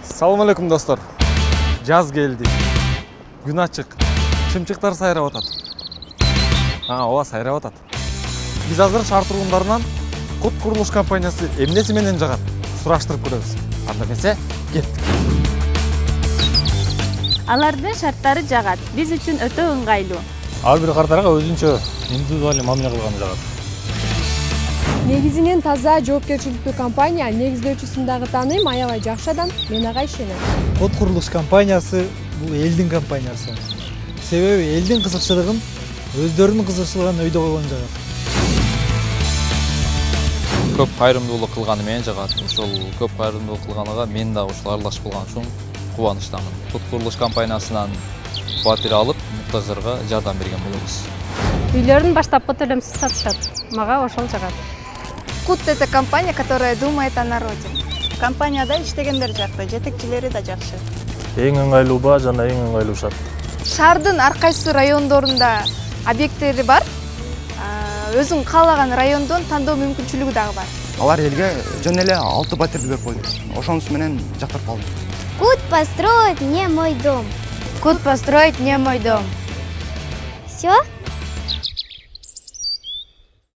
Салам алейкум достор. Жаз келди. Күн ачык. Чымчыктар сайрап атат. Ооба сайрап атат. Биз азыр шаар тургундарынан Кут курулуш компаниясы эмнеси менен жагат сураштырып көрөбүз. Анда эмесе кеттик. Алардын шарттары жагат. Биз үчүн өтө ыңгайлуу. Ар бир картарга өзүнчө индивидуалдуу мамиле кылганы жагат. Негизинен таза, жоопкерчиликтүү компания негиздөөчүсүн дагы тааныйм, аябай жакшы адам, мен ага ишенем. Кут курулуш компаниясы бул элдин компаниясы. Себеби элдин кызыкчылыгын өздөрүнүн кызыкчылыгын өйдө койгон жагат. Көп кайрымдуулук кылганы менен жагат. Ошол көп кайрымдуулук кылганыга мен дагы ушул аралашып калган үчүн кубанычтамын. Кут курулуш компаниясынан фатир алып, муктаждарга жардам берген болобуз. Үйлөрүн баштапкы төлөмсүз сатышат. Мага ошол жагат. Кут — это компания, которая думает о народе. Компанияда иштегендер жакты, жетекчилери да жакшы. Эң ыңгайлуу баа жана эң ыңгайлуу шарт. Шаардын ар кайсы райондорунда объекттери бар. Өзүң каалаган райондон тандоо мүмкүнчүлүгү дагы бар. Алар элге жөн эле 6 патерди берип койду. Ошонусу менен жактырып калдым. Кут построить не мой дом. Кут построить не мой дом. Все?